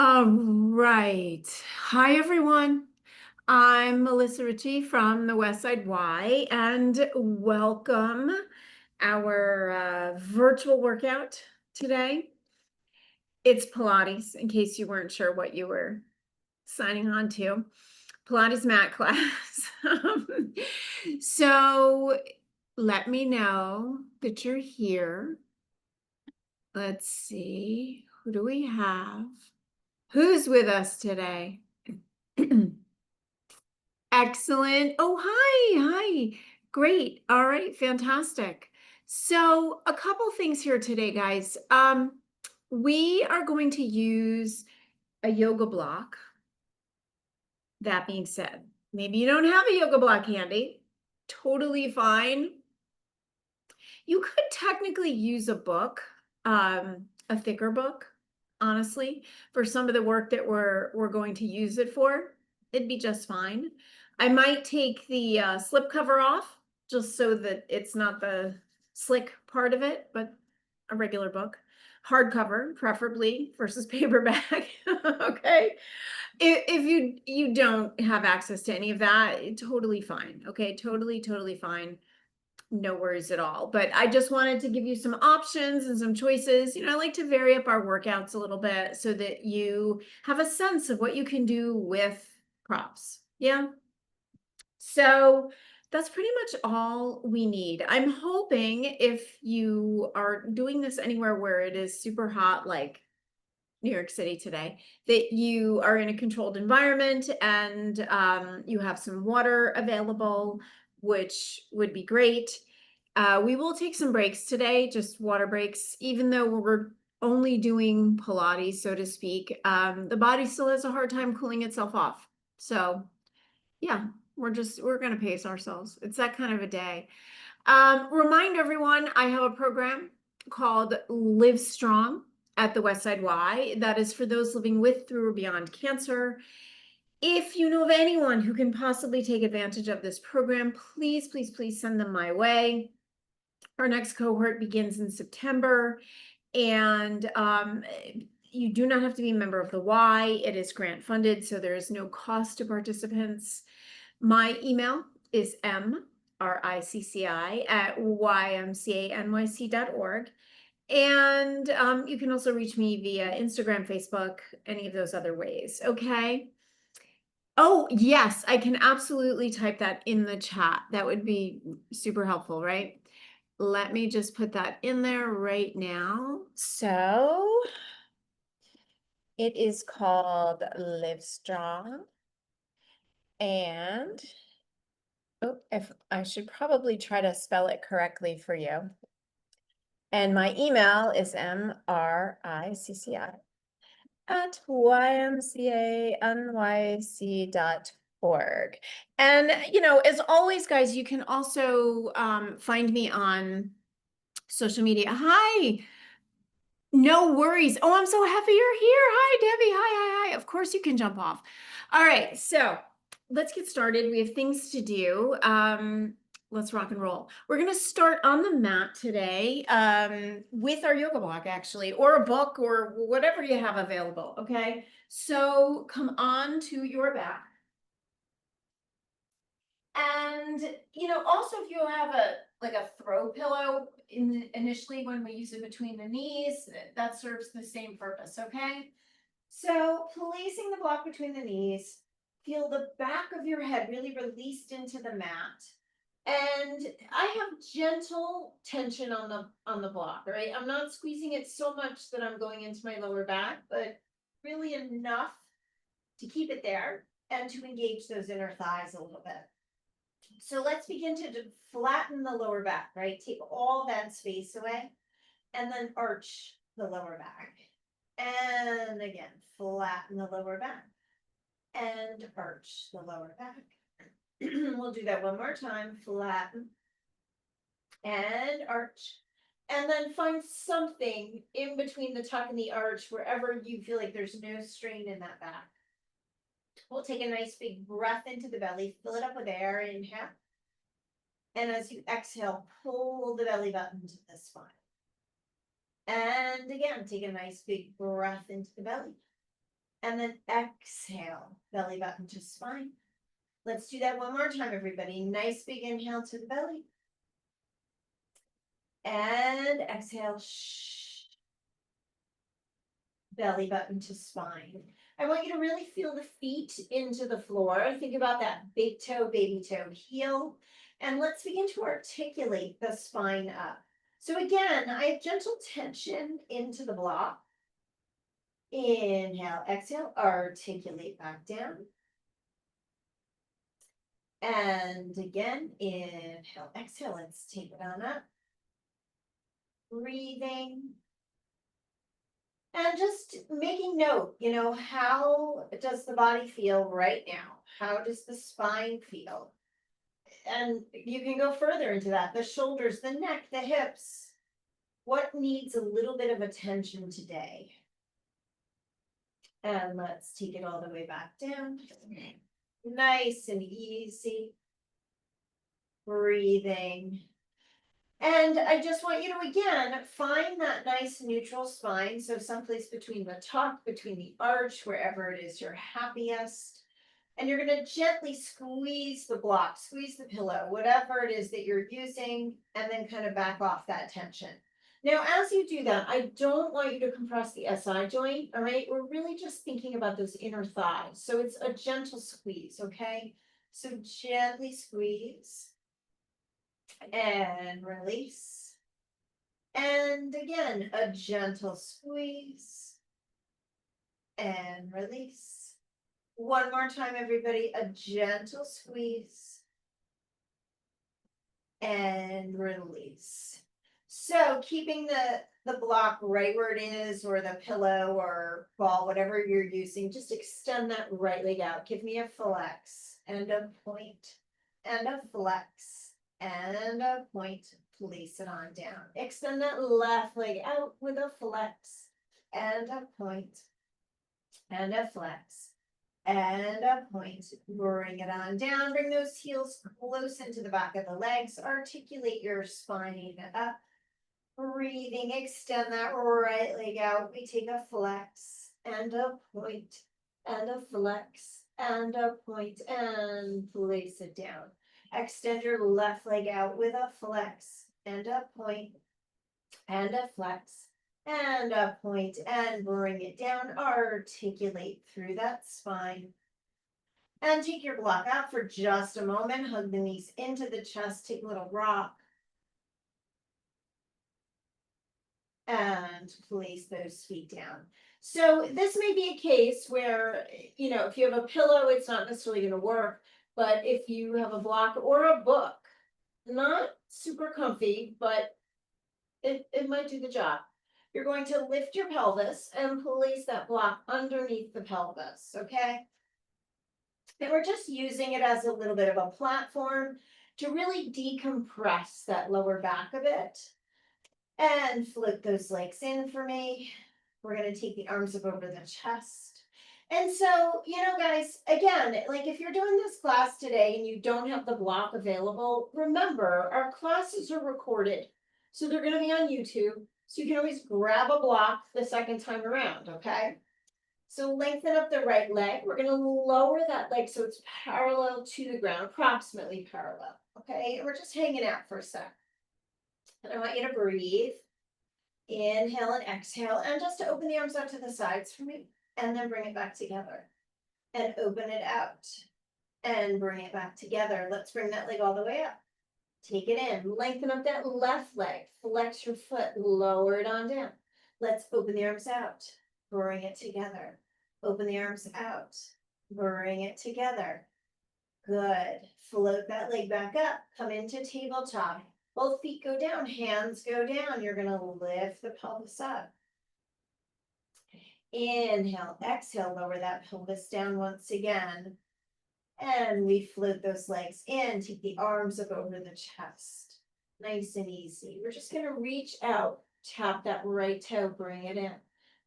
All right. Hi, everyone. I'm Melissa Ritchie from the West Side Y, and welcome our virtual workout today. It's Pilates, in case you weren't sure what you were signing on to. Pilates mat class. So let me know that you're here. Let's see. Who do we have? Who's with us today? Excellent. Oh, hi. Great. All right, fantastic. So, a couple things here today, guys. We are going to use a yoga block. That being said, maybe you don't have a yoga block handy. Totally fine. You could technically use a book, a thicker book, honestly, for some of the work that we're going to use it for. It'd be just fine. I might take the slip cover off just so that it's not the slick part of it, but a regular book. Hardcover, preferably, versus paperback. Okay. If you don't have access to any of that, totally fine. Okay, totally fine. No worries at all. But I just wanted to give you some options and some choices. I like to vary up our workouts a little bit so that you have a sense of what you can do with props. Yeah. So that's pretty much all we need. I'm hoping if you are doing this anywhere where it is super hot, like New York City today, that you are in a controlled environment and you have some water available, which would be great. We will take some breaks today, just water breaks, even though we're only doing Pilates, so to speak. The body still has a hard time cooling itself off. So yeah, we're going to pace ourselves. It's that kind of a day. Remind everyone, I have a program called Live Strong at the West Side Y. That is for those living with, through, or beyond cancer. If you know of anyone who can possibly take advantage of this program, please send them my way. Our next cohort begins in September, and you do not have to be a member of the Y. It is grant funded, so there is no cost to participants. My email is mricci@ymcanyc.org. And you can also reach me via Instagram, Facebook, any of those other ways. Okay. Oh, yes, I can absolutely type that in the chat. That would be super helpful, right? Let me just put that in there right now. So it is called Live Strong. And if I should probably try to spell it correctly for you. And my email is mricci@ymcanyc.org. And, as always, guys, you can also find me on social media. Hi. No worries. Oh, I'm so happy you're here. Hi, Debbie. Hi. Of course you can jump off. All right. So let's get started. We have things to do. Let's rock and roll. We're going to start on the mat today with our yoga block, actually, or a book or whatever you have available. Okay. So come on to your back. And, also if you have a throw pillow initially when we use it between the knees, that serves the same purpose, okay? So placing the block between the knees, feel the back of your head really released into the mat. And I have gentle tension on the block, right? I'm not squeezing it so much that I'm going into my lower back, but really enough to keep it there and to engage those inner thighs a little bit. So let's begin to flatten the lower back, right? Take all that space away and then arch the lower back. And again, flatten the lower back and arch the lower back. We'll do that one more time. Flatten and arch. And then find something in between the tuck and the arch, wherever you feel like there's no strain in that back. We'll take a nice big breath into the belly, fill it up with air, inhale. And as you exhale, pull the belly button to the spine. And again, take a nice big breath into the belly. And then exhale, belly button to spine. Let's do that one more time, everybody. Nice big inhale to the belly. And exhale, shh. Belly button to spine. I want you to really feel the feet into the floor. Think about that big toe, baby toe, heel. And let's begin to articulate the spine up. So again, I have gentle tension into the block. Inhale, exhale, articulate back down. And again, inhale, exhale, let's take it on up. Breathing. And just making note, how does the body feel right now? How does the spine feel? And you can go further into that. The shoulders, the neck, the hips. What needs a little bit of attention today? And let's take it all the way back down. Nice and easy. Breathing. And I just want you to, again, find that nice neutral spine. So someplace between the top, between the arch, wherever it is you're happiest. And you're going to gently squeeze the block, squeeze the pillow, whatever it is that you're using, and then kind of back off that tension. Now, as you do that, I don't want you to compress the SI joint, all right? We're really just thinking about those inner thighs. So it's a gentle squeeze, okay? So gently squeeze and release. And again, a gentle squeeze and release. One more time, everybody, a gentle squeeze and release. So keeping the block right where it is, or the pillow or ball, whatever you're using, just extend that right leg out. Give me a flex and a point and a flex and a point. Place it on down. Extend that left leg out with a flex and a point and a flex and a point. Bring it on down. Bring those heels close into the back of the legs. Articulate your spine up. Breathing, extend that right leg out. We take a flex and a point and a flex and a point and place it down. Extend your left leg out with a flex and a point and a flex and a point and bring it down. Articulate through that spine. And take your block out for just a moment. Hug the knees into the chest. Take a little rock. And place those feet down. So this may be a case where, if you have a pillow, it's not necessarily going to work. But if you have a block or a book, not super comfy, but it might do the job. You're going to lift your pelvis and place that block underneath the pelvis, okay? And we're just using it as a little bit of a platform to really decompress that lower back a bit. And flip those legs in for me. We're going to take the arms up over the chest. And so, guys, again, like if you're doing this class today and you don't have the block available, remember our classes are recorded. So they're going to be on YouTube. So you can always grab a block the second time around, okay? So lengthen up the right leg. We're going to lower that leg so it's parallel to the ground, approximately parallel, okay? And we're just hanging out for a sec. And I want you to breathe. Inhale and exhale, and just to open the arms out to the sides for me, and then bring it back together. And open it out, and bring it back together. Let's bring that leg all the way up. Take it in, lengthen up that left leg, flex your foot, lower it on down. Let's open the arms out, bring it together. Open the arms out, bring it together. Good. Float that leg back up, come into tabletop. Both feet go down, hands go down. You're going to lift the pelvis up. Inhale, exhale, lower that pelvis down once again. And we float those legs in, take the arms up over the chest. Nice and easy. We're just going to reach out, tap that right toe, bring it in.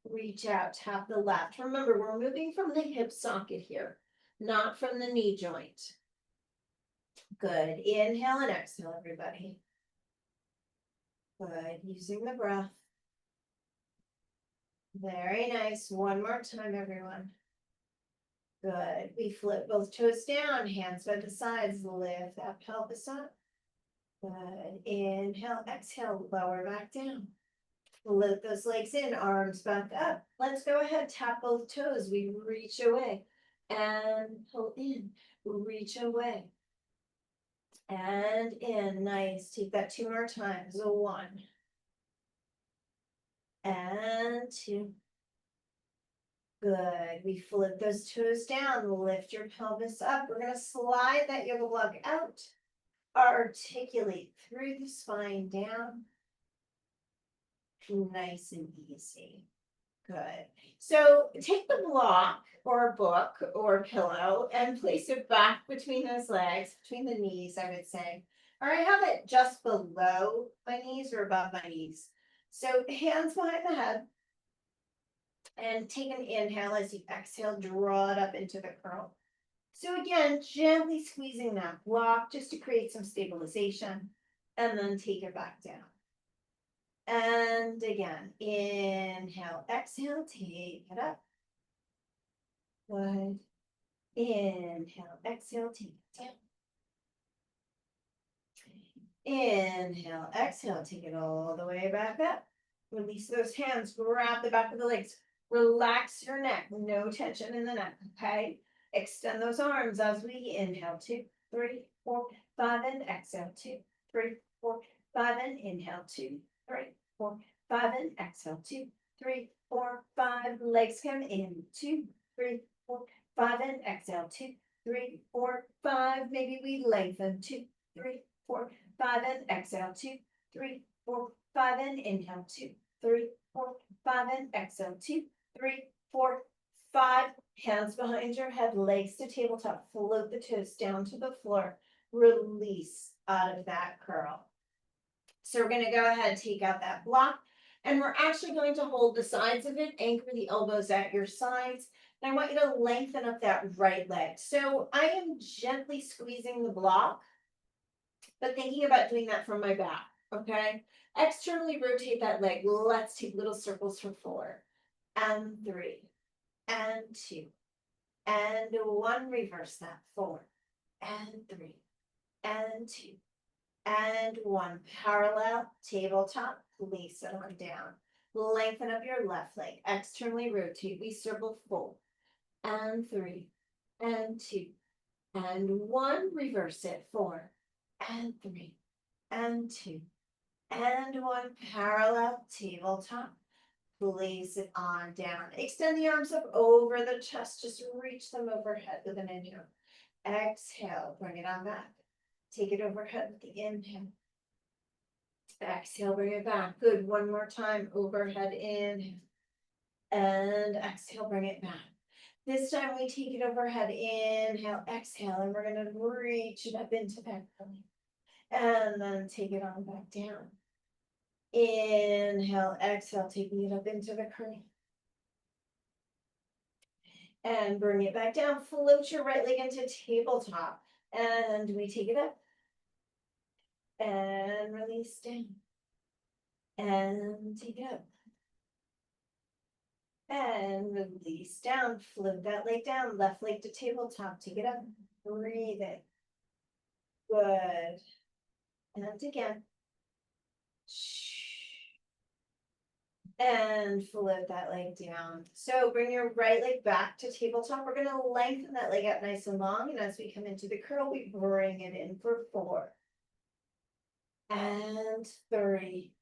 Reach out, tap the left. Remember, we're moving from the hip socket here, not from the knee joint. Good. Inhale and exhale, everybody. Good. Using the breath. Very nice. One more time, everyone. Good. We flip both toes down, hands by the sides, lift that pelvis up. Good. Inhale, exhale, lower back down. Lift those legs in, arms back up. Let's go ahead, tap both toes. We reach away and pull in, reach away and in. Nice. Take that 2 more times. 1 and 2. Good. We flip those toes down, lift your pelvis up. We're going to slide that yoga block out. Articulate through the spine down. Nice and easy. Good. So take the block or a book or a pillow and place it back between those legs, between the knees, I would say. Or I have it just below my knees or above my knees. So hands behind the head. And take an inhale as you exhale, draw it up into the curl. So again, gently squeezing that block just to create some stabilization, and then take it back down. And again, inhale, exhale, take it up. Good. Inhale, exhale, take it down. Inhale, exhale, take it all the way back up. Release those hands, grab the back of the legs. Relax your neck, no tension in the neck, okay? Extend those arms as we inhale, 2, 3, 4, 5, and exhale, 2, 3, 4, 5, and inhale, 2, 3, 4, 5, and exhale, 2, 3, 4, 5. Legs come in, 2, 3, 4, 5, and exhale, 2, 3, 4, 5. Maybe we lengthen, 2, 3, 4, 5, and exhale, 2, 3, 4, 5, and inhale, 2, 3, 4, 5, and exhale, 2, 3, 4, 5. Hands behind your head, legs to tabletop. Float the toes down to the floor. Release out of that curl. So we're going to go ahead and take out that block. And we're actually going to hold the sides of it, anchor the elbows at your sides. And I want you to lengthen up that right leg. So I am gently squeezing the block, but thinking about doing that from my back, okay? Externally rotate that leg. Let's take little circles for 4 and 3 and 2 and 1. Reverse that. 4 and 3 and 2 and 1. Parallel tabletop. Place it on down. Lengthen up your left leg. Externally rotate. We circle 4 and 3 and 2 and 1. Reverse it. 4 and 3 and 2 and 1. Parallel tabletop. Place it on down. Extend the arms up over the chest. Just reach them overhead with an inhale. Exhale. Bring it on back. Take it overhead with the inhale. Exhale. Bring it back. Good. One more time. Overhead. Inhale. And exhale. Bring it back. This time we take it overhead. Inhale. Exhale. And we're going to reach it up into that belly. And then take it on back down. Inhale, exhale, taking it up into the curl. And bring it back down. Float your right leg into tabletop. And we take it up. And release down. And take it up. And release down. Flip that leg down. Left leg to tabletop. Take it up. Breathe in. Good. And again. And flip that leg down. So bring your right leg back to tabletop. We're going to lengthen that leg out nice and long. And as we come into the curl, we bring it in for 4 and 3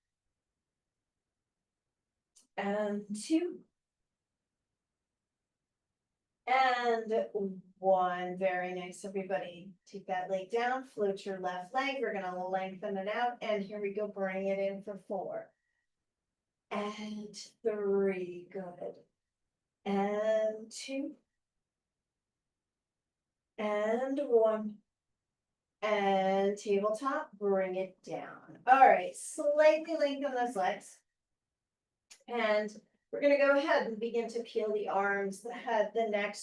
and 2 and 1. Very nice, everybody. Take that leg down, float your left leg. We're going to lengthen it out. And here we go. Bring it in for 4 and 3. Good. And 2 and 1. And tabletop, bring it down. All right, slightly lengthen those legs. And we're going to go ahead and begin to peel the arms, the head, the neck,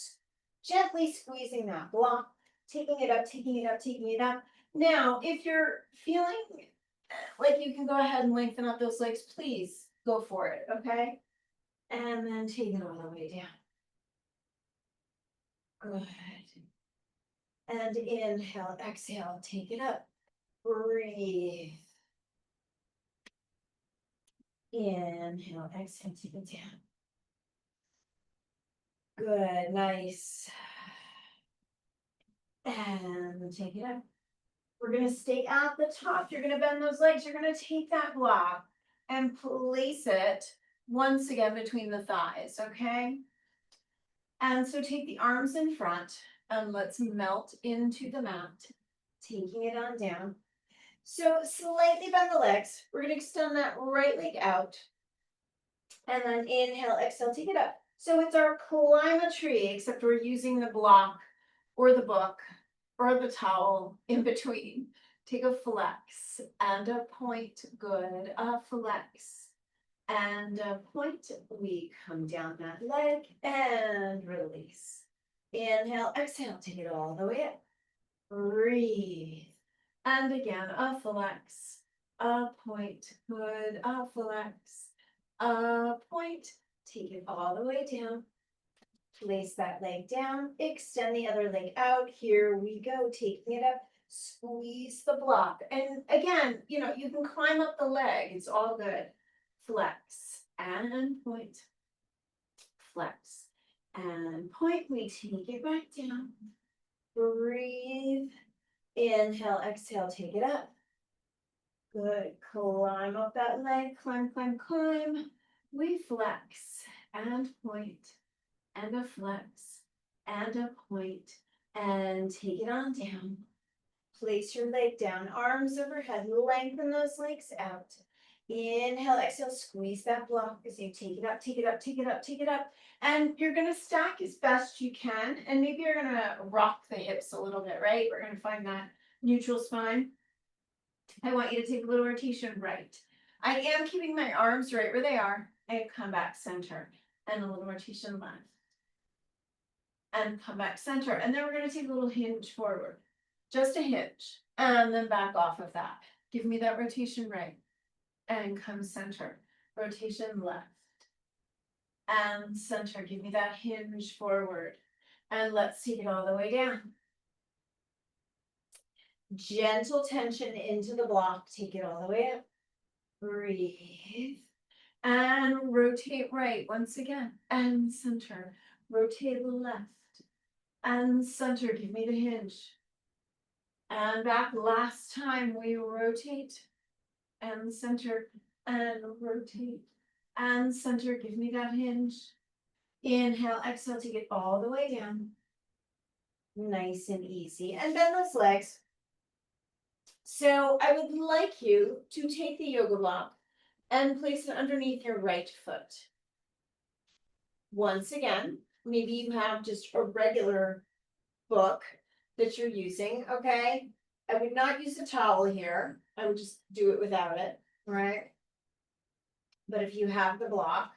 gently squeezing that block, taking it up, taking it up, taking it up. Now, if you're feeling like you can go ahead and lengthen up those legs, please go for it, okay? And then take it all the way down. Good. And inhale, exhale, take it up. Breathe. Inhale, exhale, take it down. Good, nice. And take it up. We're gonna stay at the top. You're gonna bend those legs. You're gonna take that block and place it once again between the thighs, okay? And so take the arms in front and let's melt into the mat, taking it on down. So slightly bend the legs. We're gonna extend that right leg out. And then inhale, exhale, take it up. So it's our climb a tree, except we're using the block or the book or the towel in between. Take a flex and a point. Good. A flex and a point. We come down that leg and release. Inhale, exhale, take it all the way up. Breathe. And again, a flex, a point. Good. A flex, a point. Take it all the way down. Place that leg down, extend the other leg out. Here we go, taking it up, squeeze the block. And again, you know, you can climb up the leg, it's all good. Flex and point, flex and point. We take it back down. Breathe, inhale, exhale, take it up. Good, climb up that leg, climb, climb, climb. We flex and point and a flex and a point and take it on down. Place your leg down, arms overhead, lengthen those legs out. Inhale, exhale, squeeze that block as you take it up, take it up, take it up, take it up. And you're gonna stack as best you can. And maybe you're gonna rock the hips a little bit, right? We're gonna find that neutral spine. I want you to take a little rotation right. I am keeping my arms right where they are and come back center and a little rotation left. And come back center. And then we're going to take a little hinge forward, just a hinge, and then back off of that. Give me that rotation right and come center. Rotation left and center. Give me that hinge forward. And let's take it all the way down. Gentle tension into the block. Take it all the way up. Breathe. And rotate right once again. And center. Rotate left. And center, give me the hinge. And back, last time we rotate and center and rotate and center, give me that hinge. Inhale, exhale, take it all the way down. Nice and easy. And bend those legs. So I would like you to take the yoga block and place it underneath your right foot. Once again, maybe you have just a regular book that you're using, okay? I would not use a towel here. I would just do it without it, right? But if you have the block,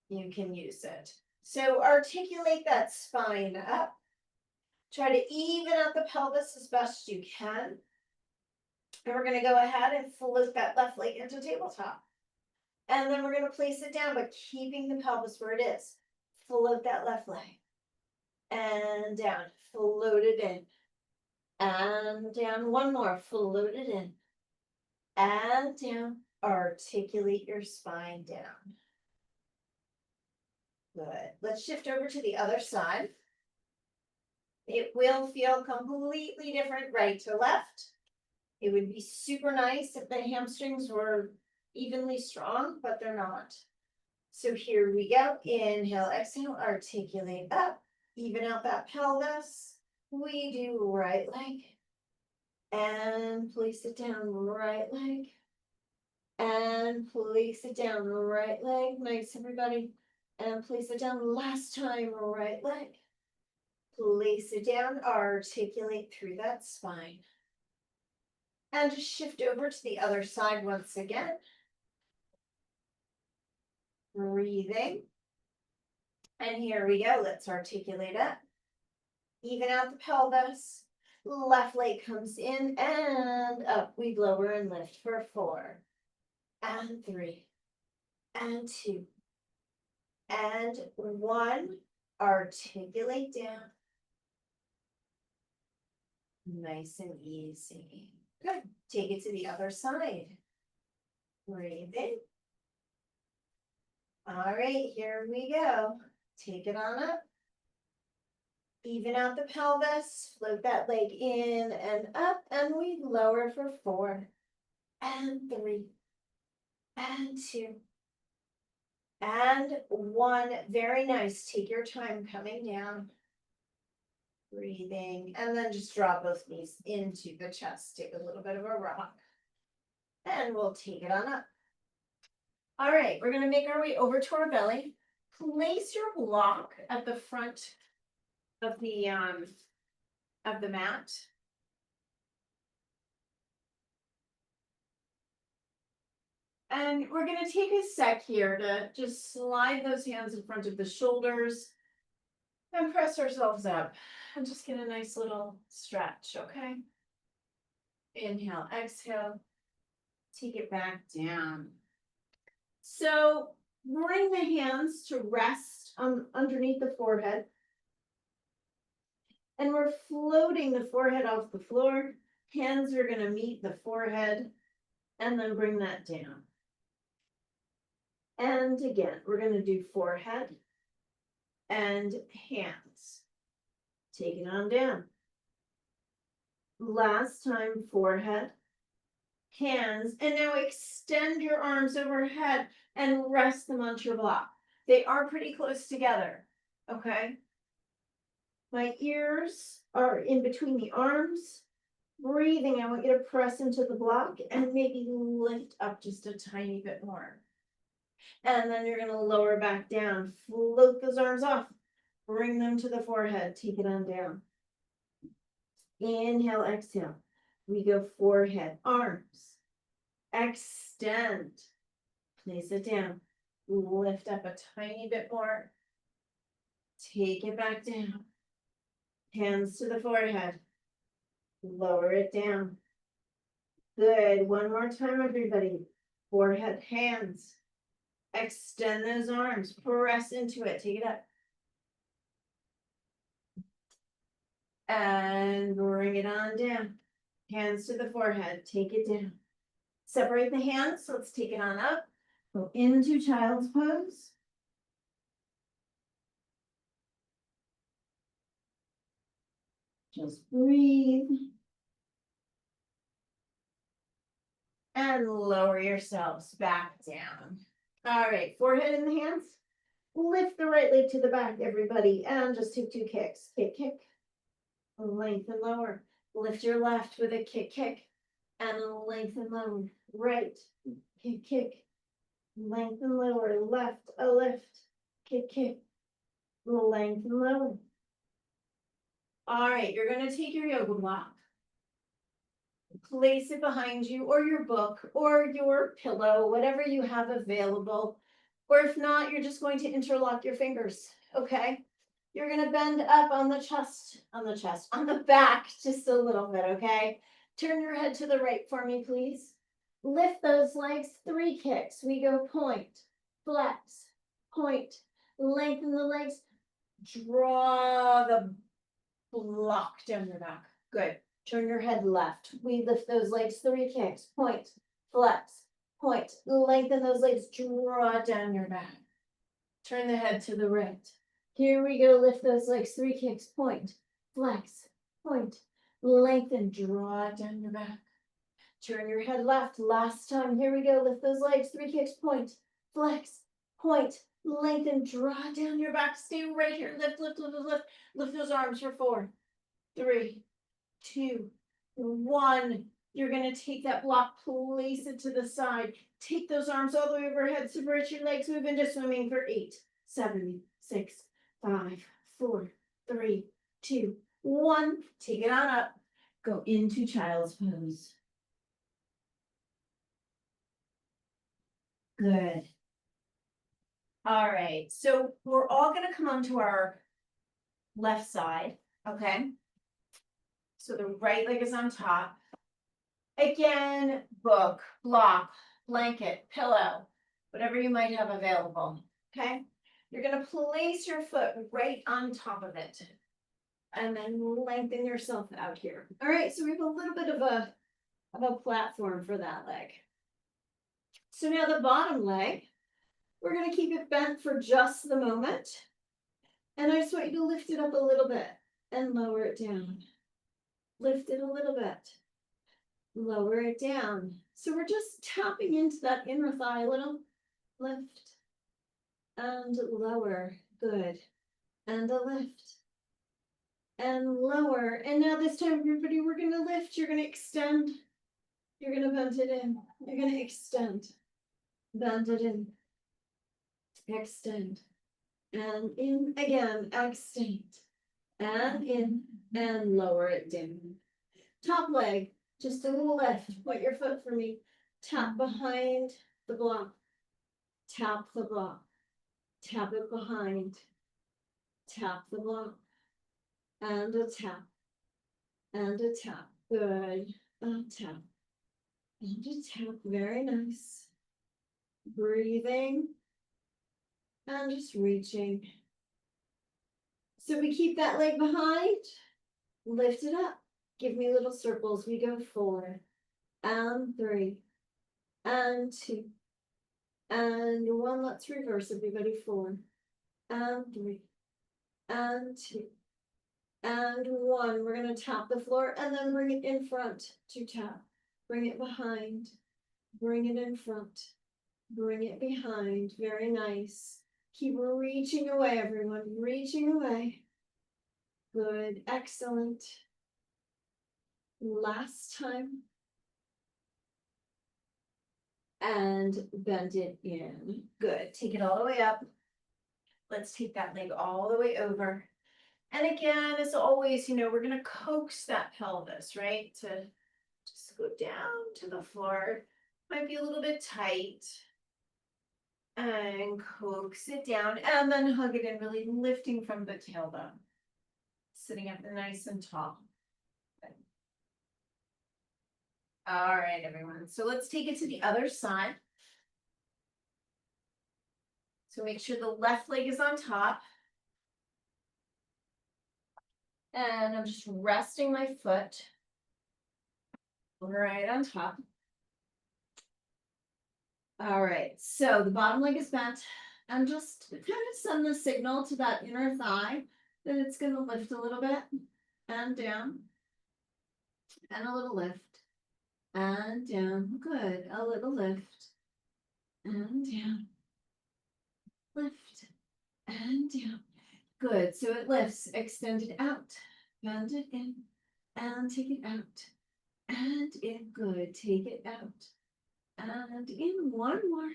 you can use it. So articulate that spine up. Try to even out the pelvis as best you can. And we're going to go ahead and float that left leg into tabletop. And then we're going to place it down, but keeping the pelvis where it is. Float that left leg. And down. Float it in. And down. One more. Float it in. And down. Articulate your spine down. Good. Let's shift over to the other side. It will feel completely different right to left. It would be super nice if the hamstrings were evenly strong, but they're not. So here we go. Inhale, exhale, articulate up. Even out that pelvis. We do right leg. And place it down, right leg. And place it down, right leg. Nice, everybody. And place it down last time, right leg. Place it down, articulate through that spine. And just shift over to the other side once again. Breathing. And here we go. Let's articulate up. Even out the pelvis. Left leg comes in and up. We lower and lift for 4 and 3 and 2 and 1. Articulate down. Nice and easy. Good. Take it to the other side. Breathe in. All right, here we go. Take it on up. Even out the pelvis, float that leg in and up, and we lower for 4, and 3, and 2, and 1. Very nice. Take your time coming down. Breathing, and then just draw both knees into the chest. Take a little bit of a rock, and we'll take it on up. All right, we're going to make our way over to our belly. Place your block at the front of the mat. And we're going to take a sec here to just slide those hands in front of the shoulders and press ourselves up and just get a nice little stretch, okay? Inhale, exhale, take it back down. So bring the hands to rest underneath the forehead. And we're floating the forehead off the floor. Hands are going to meet the forehead and then bring that down. And again, we're going to do forehead and hands. Take it on down. Last time, forehead, hands, and now extend your arms overhead and rest them onto your block. They are pretty close together, okay? My ears are in between the arms. Breathing, I want you to press into the block and maybe lift up just a tiny bit more. And then you're going to lower back down. Float those arms off. Bring them to the forehead. Take it on down. Inhale, exhale. We go forehead, arms. Extend. Place it down. Lift up a tiny bit more. Take it back down. Hands to the forehead. Lower it down. Good. One more time, everybody. Forehead, hands. Extend those arms. Press into it. Take it up. And bring it on down. Hands to the forehead. Take it down. Separate the hands. Let's take it on up. Go into child's pose. Just breathe. And lower yourselves back down. All right, forehead in the hands. Lift the right leg to the back, everybody, and just take 2 kicks. Kick, kick. Lengthen lower. Lift your left with a kick, kick. And lengthen lower. Right. Kick, kick. Lengthen lower. Left, a lift. Kick, kick. Lengthen lower. All right, you're going to take your yoga block. Place it behind you or your book or your pillow, whatever you have available. Or if not, you're just going to interlock your fingers, okay? You're going to bend up on the on the back just a little bit, okay? Turn your head to the right for me, please. Lift those legs, 3 kicks. We go point, flex, point, lengthen the legs, draw the block down your back. Good. Turn your head left. We lift those legs, 3 kicks. Point, flex, point. Lengthen those legs, draw down your back. Turn the head to the right. Here we go. Lift those legs, 3 kicks. Point, flex, point. Lengthen, draw down your back. Turn your head left. Last time. Here we go. Lift those legs, 3 kicks. Point, flex, point. Lengthen, draw down your back. Stay right here. Lift, lift, lift, lift, lift. Lift those arms for 4, 3, 2, 1. You're going to take that block, place it to the side. Take those arms all the way overhead. Separate your legs. Move into swimming for 8, 7, 6, 5, 4, 3, 2, 1. Take it on up. Go into child's pose. Good. All right. So we're all going to come onto our left side. Okay. So the right leg is on top. Again, book, block, blanket, pillow, whatever you might have available, okay? You're going to place your foot right on top of it. and then lengthen yourself out here. All right, so we have a little bit of a platform for that leg. So now the bottom leg, we're going to keep it bent for just the moment. And I just want you to lift it up a little bit and lower it down. Lift it a little bit. Lower it down. So we're just tapping into that inner thigh a little. Lift and lower. Good. And a lift. And lower. And now this time, everybody, we're going to lift. You're going to extend. You're going to bend it in. You're going to extend. Bend it in. Extend. And in again. Extend. And in. And lower it down. Top leg. Just a little lift. Put your foot for me. Tap behind the block. Tap the block. Tap it behind. Tap the block. And a tap. And a tap. Good. A tap. And a tap. Very nice. Breathing. And just reaching. So we keep that leg behind. Lift it up. Give me little circles. We go 4. And 3. And 2. And 1. Let's reverse, everybody. 4. And 3. And 2. And 1. We're going to tap the floor and then bring it in front to tap. Bring it behind. Bring it in front. Bring it behind. Very nice. Keep reaching away, everyone. Reaching away. Good. Excellent. Last time. And bend it in. Good. Take it all the way up. Let's take that leg all the way over. And again, as always, we're going to coax that pelvis, right? To just go down to the floor. Might be a little bit tight. And coax it down. And then hug it in, really lifting from the tailbone. Sitting up nice and tall. Good. All right, everyone. So let's take it to the other side. So make sure the left leg is on top. And I'm just resting my foot right on top. All right, so the bottom leg is bent. And just kind of send the signal to that inner thigh that it's going to lift a little bit and down. And a little lift. And down. Good. A little lift. And down. Lift. And down. Good. So it lifts. Extend it out. Bend it in. And take it out. And in. Good. Take it out. And in. One more.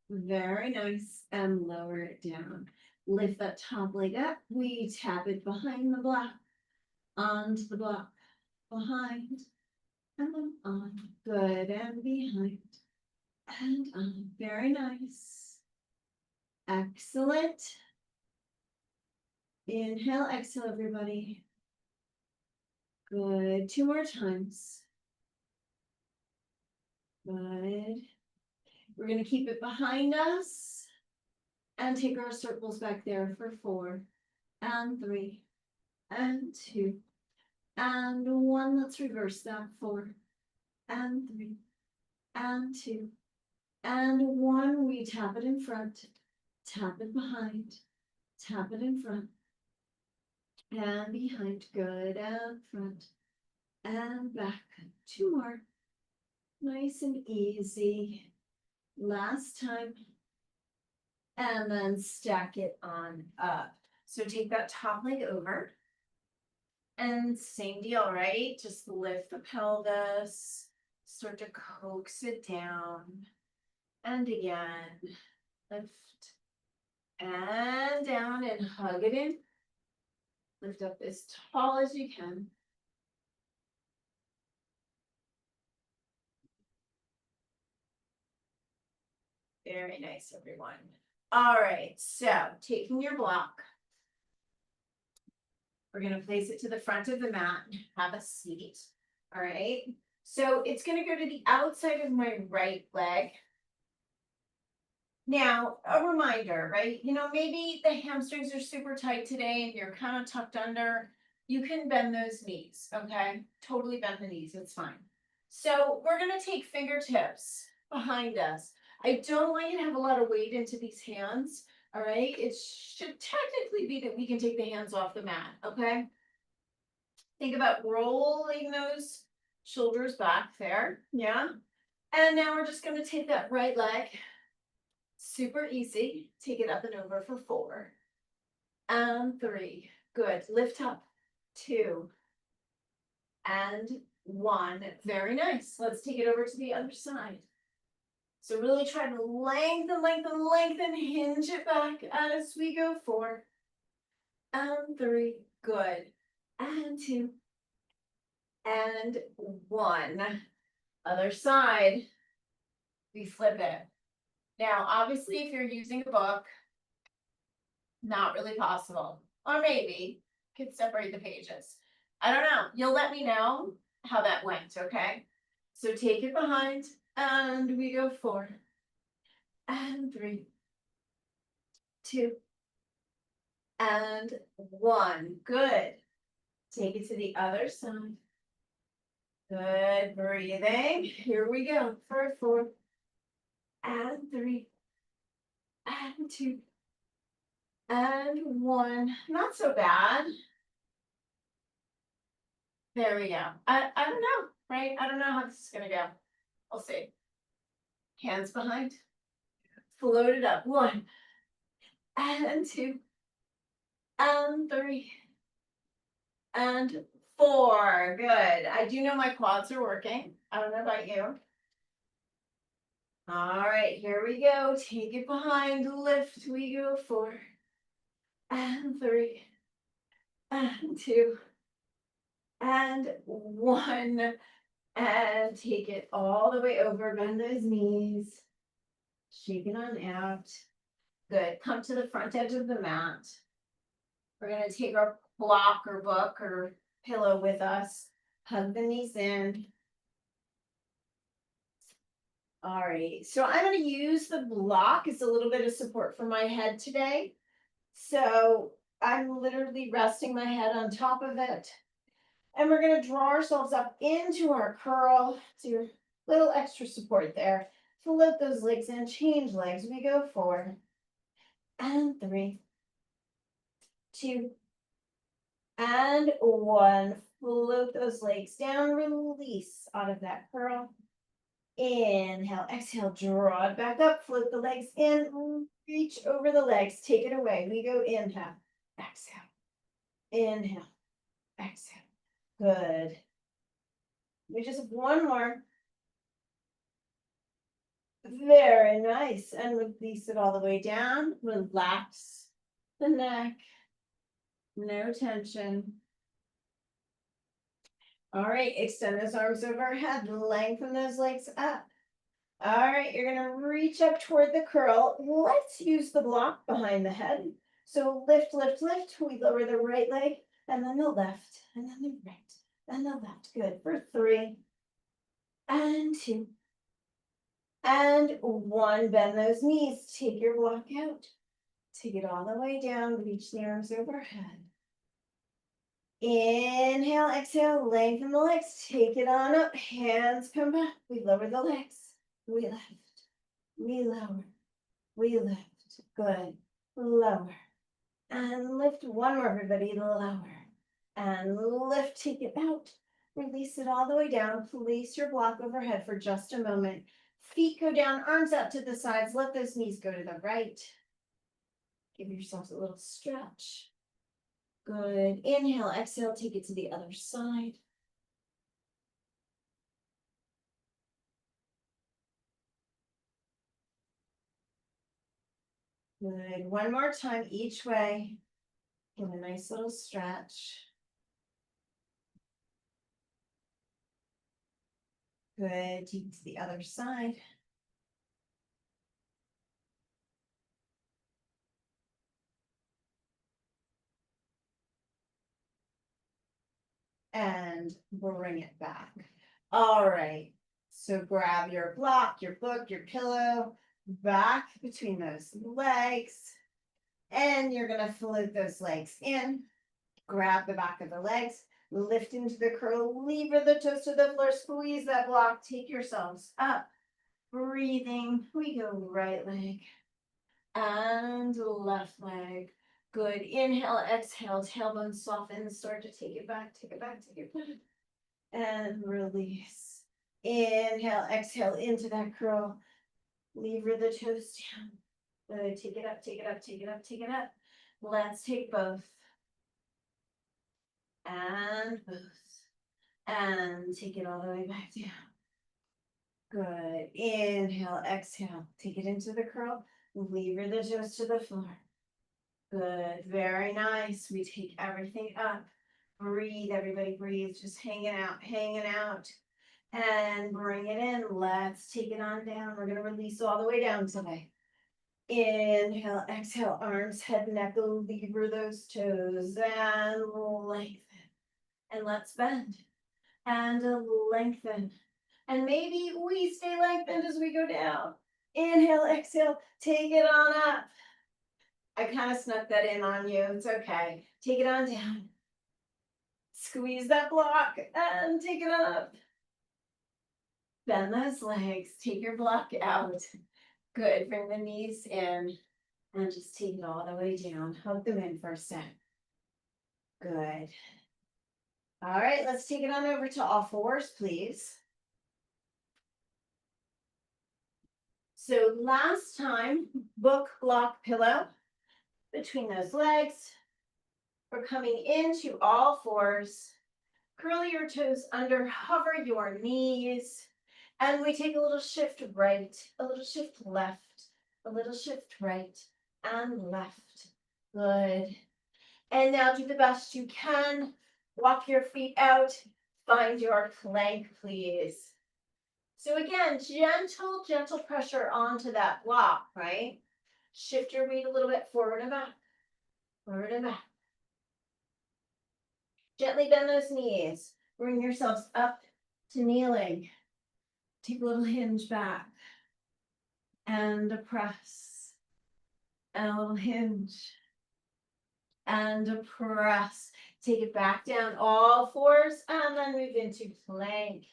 Very nice. And lower it down. Lift that top leg up. We tap it behind the block. Onto the block. Behind. And then on. Good. And behind. And on. Very nice. Excellent. Inhale, exhale, everybody. Good. 2 more times. Good. We're going to keep it behind us and take our circles back there for 4 and 3 and 2 and 1. Let's reverse that. 4 and 3 and 2 and 1. We tap it in front, tap it behind, tap it in front and behind. Good. And front and back. 2 more. Nice and easy. Last time. And then stack it on up. So take that top leg over. And same deal, right? Just lift the pelvis. Start to coax it down. And again. Lift. And down and hug it in. Lift up as tall as you can. Very nice, everyone. All right, so taking your block, we're going to place it to the front of the mat and have a seat. All right, so it's going to go to the outside of my right leg. Now, a reminder, right? Maybe the hamstrings are super tight today and you're kind of tucked under. You can bend those knees, okay? Totally bend the knees, it's fine. So we're gonna take fingertips behind us. I don't want you to have a lot of weight into these hands, all right? It should technically be that we can take the hands off the mat, okay? Think about rolling those shoulders back there, yeah? And now we're just gonna take that right leg. Super easy. Take it up and over for 4 and 3. Good. Lift up. 2 and 1. Very nice. Let's take it over to the other side. So really try to lengthen, lengthen, lengthen. Hinge it back as we go. 4 and 3. Good. And 2 and 1. Other side. We flip it. Now, obviously, if you're using a book, not really possible. Or maybe could separate the pages. I don't know. You'll let me know how that went, okay? So take it behind and we go 4 and 3, 2 and 1. Good. Take it to the other side. Good breathing. Here we go for 4 and 3 and 2 and 1. Not so bad. There we go. I don't know, right? I don't know how this is gonna go. We'll see. Hands behind. Float it up. 1 and 2 and 3 and 4. Good. I do know my quads are working. I don't know about you. All right, here we go. Take it behind. Lift. We go 4 and 3 and 2 and 1. And take it all the way over. Bend those knees. Shake it on out. Good. Come to the front edge of the mat. We're going to take our block or book or pillow with us. Hug the knees in. All right. So I'm going to use the block as a little bit of support for my head today. So I'm literally resting my head on top of it. And we're going to draw ourselves up into our curl. So your little extra support there. Float those legs in. Change legs. We go 4 and 3, 2 and 1. Float those legs down, release out of that curl. Inhale, exhale, draw it back up, float the legs in, reach over the legs, take it away. We go inhale, inhale, exhale. Good. We just have one more. Very nice. And release it all the way down. Relax the neck. No tension. All right, extend those arms overhead, lengthen those legs up. All right, you're gonna reach up toward the curl. Let's use the block behind the head. So lift, lift, lift. We lower the right leg, and then the left, and then the right, and the left. Good, for 3, and 2, and 1. Bend those knees, take your block out. Take it all the way down, reach the arms overhead. Inhale, exhale, lengthen the legs, take it on up, hands come back, we lower the legs, we lift, we lower, we lift, good, lower, and lift one more, everybody, lower, and lift, take it out, release it all the way down, place your block overhead for just a moment, feet go down, arms out to the sides, let those knees go to the right, give yourselves a little stretch. Good. Inhale, exhale, take it to the other side. Good. One more time each way. Give a nice little stretch. Good. Take it to the other side. And bring it back. All right. So grab your block, your book, your pillow. back between those legs. And you're going to float those legs in. Grab the back of the legs, lift into the curl, lever the toes to the floor, squeeze that block, take yourselves up. Breathing, we go right leg and left leg. Good. Inhale, exhale, tailbone soften, start to take it back, take it back, take it back. And release. Inhale, exhale into that curl. Lever the toes down. Good. Take it up, take it up, take it up, take it up. Let's take both. And both. And take it all the way back down. Good. Inhale, exhale. Take it into the curl. Lever the toes to the floor. Good. Very nice. We take everything up. Breathe, everybody breathe. Just hanging out, hanging out. And bring it in. Let's take it on down. We're going to release all the way down today. Inhale, exhale, arms, head, neck, lever those toes and lengthen. And let's bend and lengthen. And maybe we stay lengthened as we go down. Inhale, exhale, take it on up. I kind of snuck that in on you. It's okay. Take it on down. Squeeze that block and take it up. Bend those legs. Take your block out. Good. Bring the knees in and just take it all the way down. Hug them in for a sec. Good. All right, let's take it on over to all fours, please. So last time, book, block, pillow between those legs. We're coming into all fours. Curl your toes under, hover your knees. And we take a little shift right, a little shift left, a little shift right and left. Good. And now do the best you can. Walk your feet out. Find your plank, please. So again, gentle pressure onto that block, right? Shift your weight a little bit forward and back, forward and back. Gently bend those knees. Bring yourselves up to kneeling. Take a little hinge back and a press and a little hinge and a press. Take it back down, all fours, and then move into plank.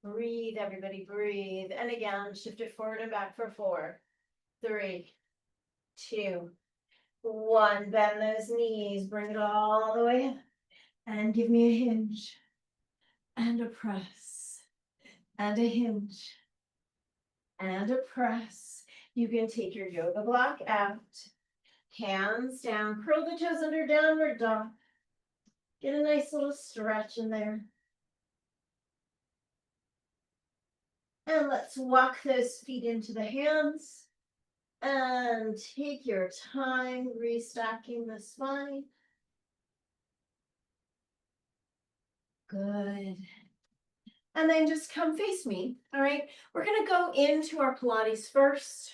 Breathe, everybody, breathe. And again, shift it forward and back for 4, 3, 2, 1. Bend those knees, bring it all the way up. And give me a hinge and a press and a hinge and a press. You can take your yoga block out, hands down, curl the toes under downward dog. Get a nice little stretch in there. And let's walk those feet into the hands and take your time restacking the spine. Good. And then just come face me. All right. We're going to go into our Pilates first.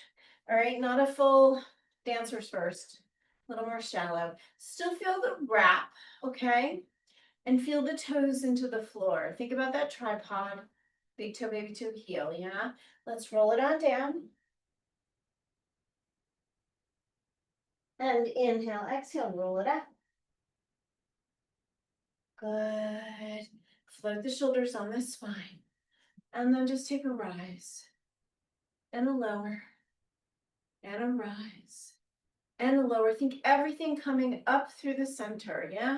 All right. Not a full dancers first. A little more shallow. Still feel the wrap. Okay. And feel the toes into the floor. Think about that tripod. Big toe, baby toe, heel. Yeah. Let's roll it on down. And inhale, exhale, roll it up. Good. Float the shoulders on the spine. And then just take a rise. And a lower. And a rise. And a lower. Think everything coming up through the center, yeah?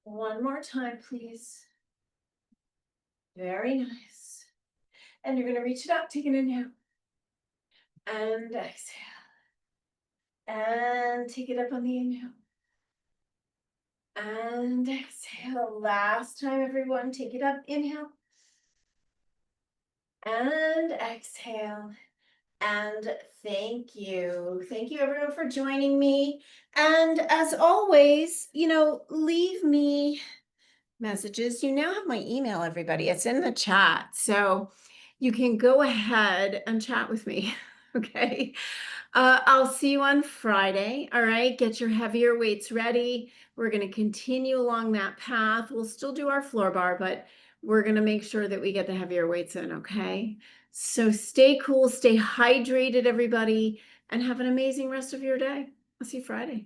One more time, please. Very nice. And you're going to reach it up, take an inhale. And exhale. And take it up on the inhale. And exhale. Last time, everyone. Take it up. Inhale. And exhale. And thank you. Thank you, everyone, for joining me. And as always, leave me messages. You now have my email, everybody. It's in the chat. So you can go ahead and chat with me. Okay. I'll see you on Friday. All right. Get your heavier weights ready. We're going to continue along that path. We'll still do our floor bar, but we're going to make sure that we get the heavier weights in. Okay. So stay cool, stay hydrated, everybody, and have an amazing rest of your day. I'll see you Friday.